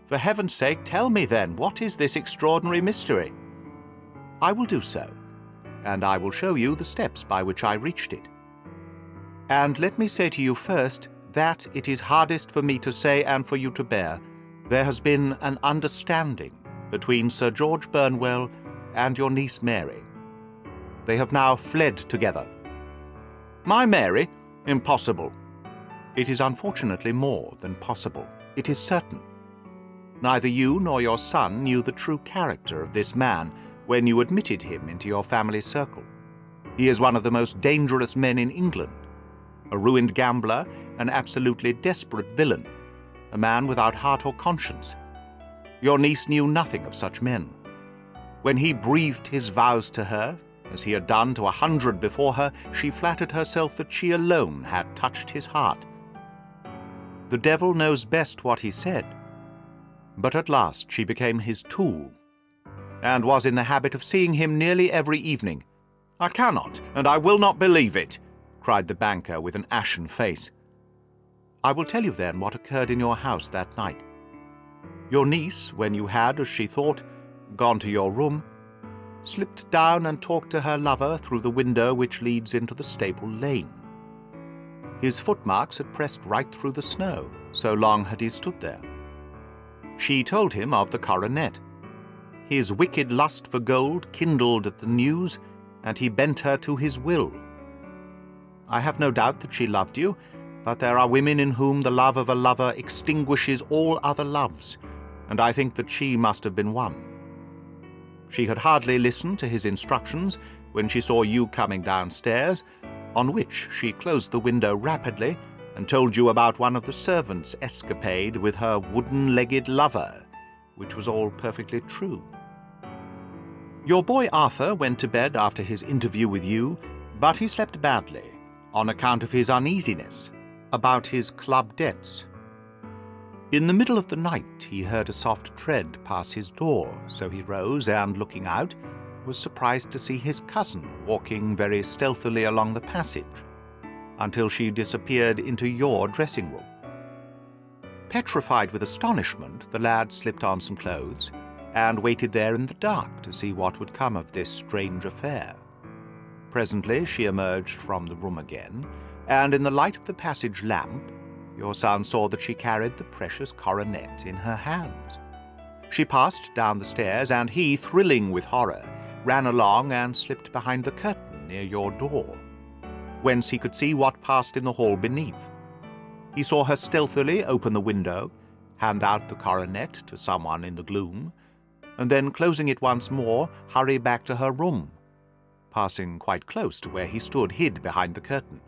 For heaven's sake, tell me then, what is this extraordinary mystery? I will do so, and I will show you the steps by which I reached it. And let me say to you first that it is hardest for me to say and for you to bear. There has been an understanding between Sir George Burnwell and your niece Mary. They have now fled together. My Mary? Impossible. It is unfortunately more than possible. It is certain. Neither you nor your son knew the true character of this man when you admitted him into your family circle. He is one of the most dangerous men in England, a ruined gambler, an absolutely desperate villain, a man without heart or conscience. Your niece knew nothing of such men. When he breathed his vows to her, as he had done to 100 before her, she flattered herself that she alone had touched his heart. The devil knows best what he said, but at last she became his tool, and was in the habit of seeing him nearly every evening. I cannot, and I will not believe it, cried the banker with an ashen face. I will tell you then what occurred in your house that night. Your niece, when you had, as she thought, gone to your room, slipped down and talked to her lover through the window which leads into the stable lane. His footmarks had pressed right through the snow, so long had he stood there. She told him of the coronet. His wicked lust for gold kindled at the news, and he bent her to his will. I have no doubt that she loved you, but there are women in whom the love of a lover extinguishes all other loves, and I think that she must have been one. She had hardly listened to his instructions when she saw you coming downstairs, on which she closed the window rapidly and told you about one of the servants' escapade with her wooden-legged lover, which was all perfectly true. Your boy Arthur went to bed after his interview with you, but he slept badly on account of his uneasiness about his club debts. In the middle of the night he heard a soft tread pass his door, so he rose and, looking out, was surprised to see his cousin walking very stealthily along the passage, until she disappeared into your dressing-room. Petrified with astonishment, the lad slipped on some clothes and waited there in the dark to see what would come of this strange affair. Presently she emerged from the room again, and in the light of the passage lamp, your son saw that she carried the precious coronet in her hands. She passed down the stairs, and he, thrilling with horror, ran along and slipped behind the curtain near your door, whence he could see what passed in the hall beneath. He saw her stealthily open the window, hand out the coronet to someone in the gloom, and then, closing it once more, hurry back to her room, passing quite close to where he stood hid behind the curtain.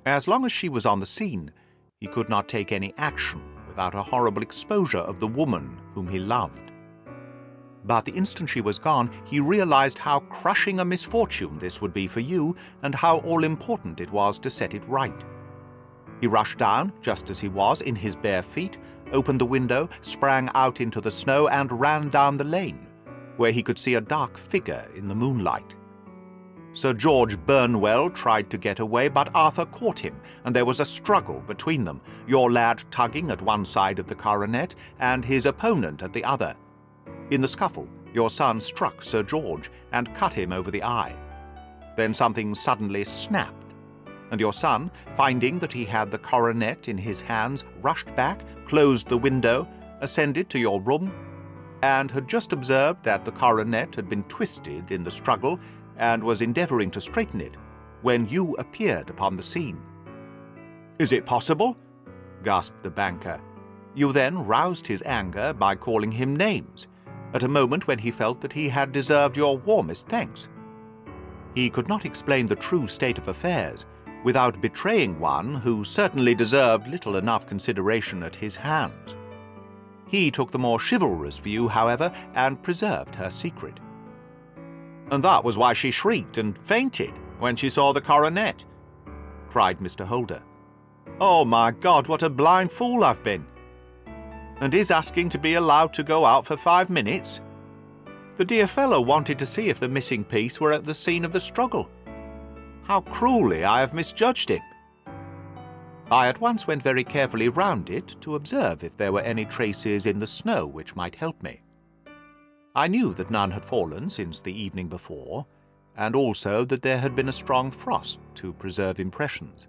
As long as she was on the scene, he could not take any action without a horrible exposure of the woman whom he loved. But the instant she was gone, he realized how crushing a misfortune this would be for you, and how all-important it was to set it right. He rushed down, just as he was, in his bare feet, opened the window, sprang out into the snow, and ran down the lane, where he could see a dark figure in the moonlight. Sir George Burnwell tried to get away, but Arthur caught him, and there was a struggle between them, your lad tugging at one side of the coronet, and his opponent at the other. In the scuffle, your son struck Sir George and cut him over the eye. Then something suddenly snapped, and your son, finding that he had the coronet in his hands, rushed back, closed the window, ascended to your room, and had just observed that the coronet had been twisted in the struggle and was endeavoring to straighten it, when you appeared upon the scene. "Is it possible?" gasped the banker. You then roused his anger by calling him names, at a moment when he felt that he had deserved your warmest thanks. He could not explain the true state of affairs without betraying one who certainly deserved little enough consideration at his hands. He took the more chivalrous view, however, and preserved her secret. "And that was why she shrieked and fainted when she saw the coronet," cried Mr. Holder. "Oh, my God, what a blind fool I've been! And is asking to be allowed to go out for 5 minutes? The dear fellow wanted to see if the missing piece were at the scene of the struggle. How cruelly I have misjudged him!" I at once went very carefully round it to observe if there were any traces in the snow which might help me. I knew that none had fallen since the evening before, and also that there had been a strong frost to preserve impressions.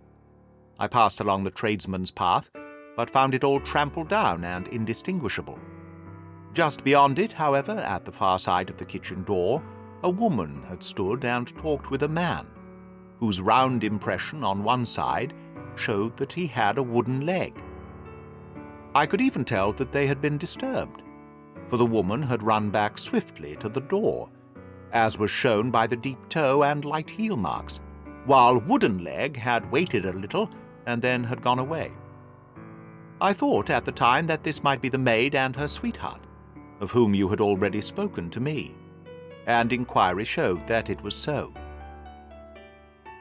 I passed along the tradesman's path, but found it all trampled down and indistinguishable. Just beyond it, however, at the far side of the kitchen door, a woman had stood and talked with a man, whose round impression on one side showed that he had a wooden leg. I could even tell that they had been disturbed, for the woman had run back swiftly to the door, as was shown by the deep toe and light heel marks, while Wooden Leg had waited a little and then had gone away. I thought at the time that this might be the maid and her sweetheart, of whom you had already spoken to me, and inquiry showed that it was so.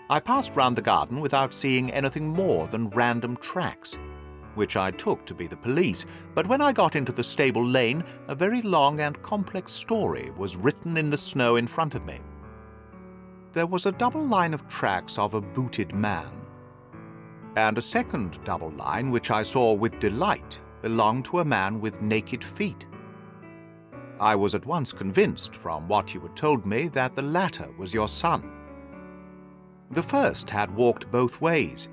I passed round the garden without seeing anything more than random tracks, which I took to be the police, but when I got into the stable lane, a very long and complex story was written in the snow in front of me. There was a double line of tracks of a booted man, and a second double line, which I saw with delight, belonged to a man with naked feet. I was at once convinced, from what you had told me, that the latter was your son. The first had walked both ways,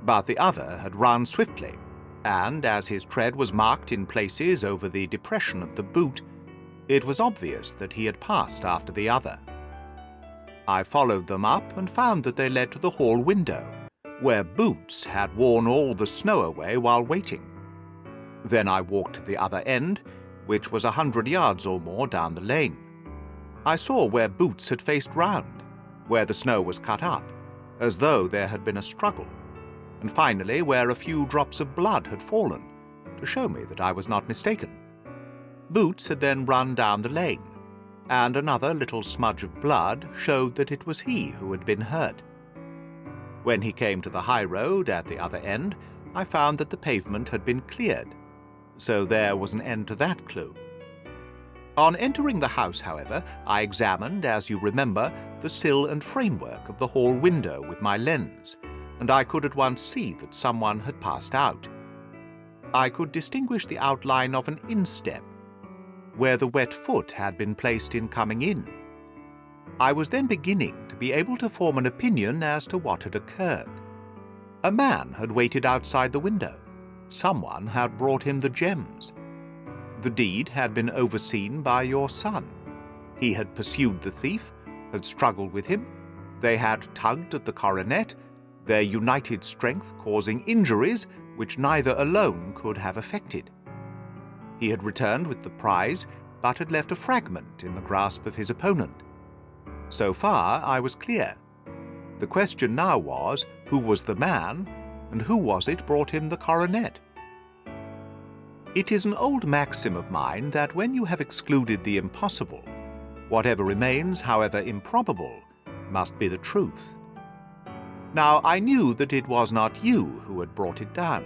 but the other had run swiftly, and as his tread was marked in places over the depression of the boot, it was obvious that he had passed after the other. I followed them up and found that they led to the hall window, where Boots had worn all the snow away while waiting. Then I walked to the other end, which was 100 yards or more down the lane. I saw where Boots had faced round, where the snow was cut up, as though there had been a struggle, and finally where a few drops of blood had fallen, to show me that I was not mistaken. Boots had then run down the lane, and another little smudge of blood showed that it was he who had been hurt. When he came to the high road at the other end, I found that the pavement had been cleared, so there was an end to that clue. On entering the house, however, I examined, as you remember, the sill and framework of the hall window with my lens, and I could at once see that someone had passed out. I could distinguish the outline of an instep, where the wet foot had been placed in coming in. I was then beginning to be able to form an opinion as to what had occurred. A man had waited outside the window. Someone had brought him the gems. The deed had been overseen by your son. He had pursued the thief, had struggled with him. They had tugged at the coronet, their united strength causing injuries which neither alone could have effected. He had returned with the prize, but had left a fragment in the grasp of his opponent. So far, I was clear. The question now was, who was the man, and who was it brought him the coronet? It is an old maxim of mine that when you have excluded the impossible, whatever remains, however improbable, must be the truth. Now, I knew that it was not you who had brought it down,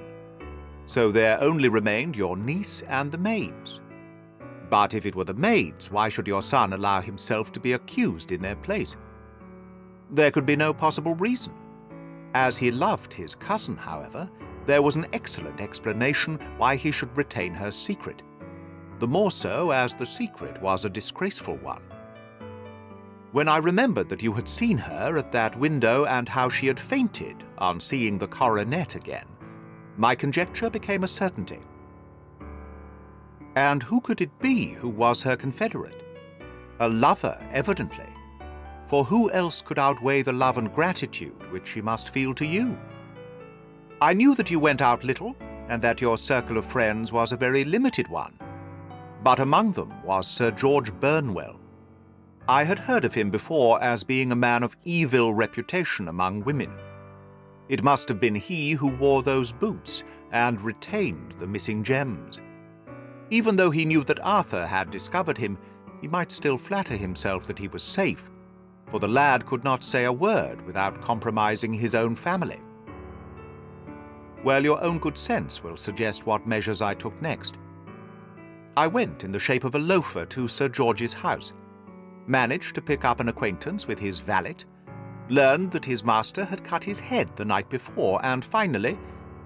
so there only remained your niece and the maids. But if it were the maids, why should your son allow himself to be accused in their place? There could be no possible reason. As he loved his cousin, however, there was an excellent explanation why he should retain her secret, the more so as the secret was a disgraceful one. When I remembered that you had seen her at that window and how she had fainted on seeing the coronet again, my conjecture became a certainty. And who could it be who was her confederate? A lover, evidently, for who else could outweigh the love and gratitude which she must feel to you? I knew that you went out little, and that your circle of friends was a very limited one, but among them was Sir George Burnwell. I had heard of him before as being a man of evil reputation among women. It must have been he who wore those boots and retained the missing gems. Even though he knew that Arthur had discovered him, he might still flatter himself that he was safe, for the lad could not say a word without compromising his own family. Well, your own good sense will suggest what measures I took next. I went in the shape of a loafer to Sir George's house, managed to pick up an acquaintance with his valet, learned that his master had cut his head the night before, and finally,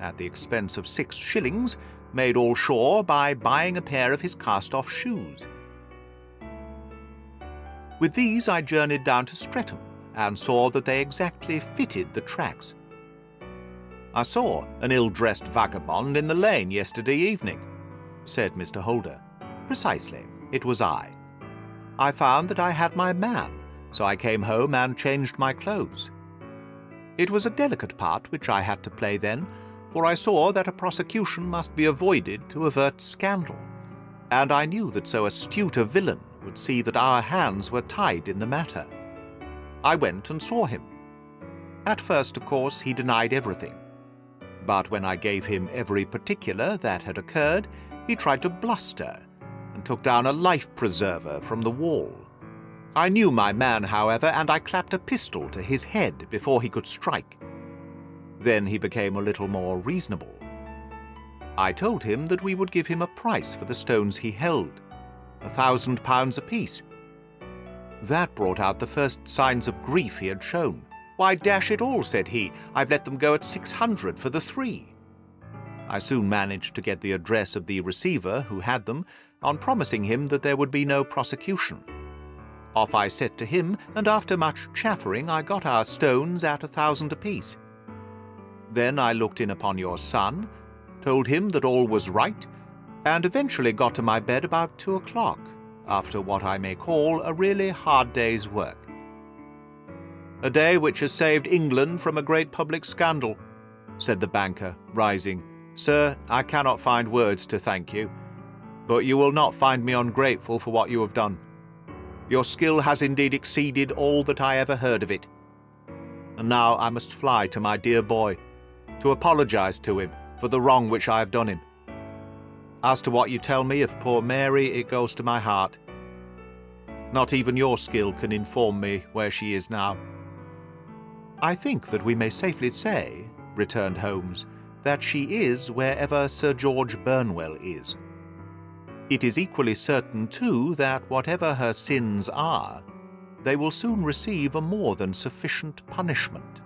at the expense of 6 shillings, made all sure by buying a pair of his cast-off shoes. With these I journeyed down to Streatham, and saw that they exactly fitted the tracks. "I saw an ill-dressed vagabond in the lane yesterday evening," said Mr. Holder. "Precisely, it was I. I found that I had my man, so I came home and changed my clothes. It was a delicate part which I had to play then, for I saw that a prosecution must be avoided to avert scandal, and I knew that so astute a villain would see that our hands were tied in the matter. I went and saw him. At first, of course, he denied everything. But when I gave him every particular that had occurred, he tried to bluster, and took down a life-preserver from the wall. I knew my man, however, and I clapped a pistol to his head before he could strike. Then he became a little more reasonable. I told him that we would give him a price for the stones he held, £1,000 apiece. That brought out the first signs of grief he had shown. 'Why, dash it all,' said he, 'I've let them go at 600 for the 3. I soon managed to get the address of the receiver who had them, on promising him that there would be no prosecution. Off I set to him, and after much chaffering I got our stones at 1,000 apiece. Then I looked in upon your son, told him that all was right, and eventually got to my bed about 2 o'clock, after what I may call a really hard day's work. A day which has saved England from a great public scandal,' said the banker, rising. 'Sir, I cannot find words to thank you, but you will not find me ungrateful for what you have done. Your skill has indeed exceeded all that I ever heard of it. And now I must fly to my dear boy, to apologize to him for the wrong which I have done him. As to what you tell me of poor Mary, it goes to my heart. Not even your skill can inform me where she is now.' 'I think that we may safely say,' returned Holmes, 'that she is wherever Sir George Burnwell is. It is equally certain, too, that whatever her sins are, they will soon receive a more than sufficient punishment.'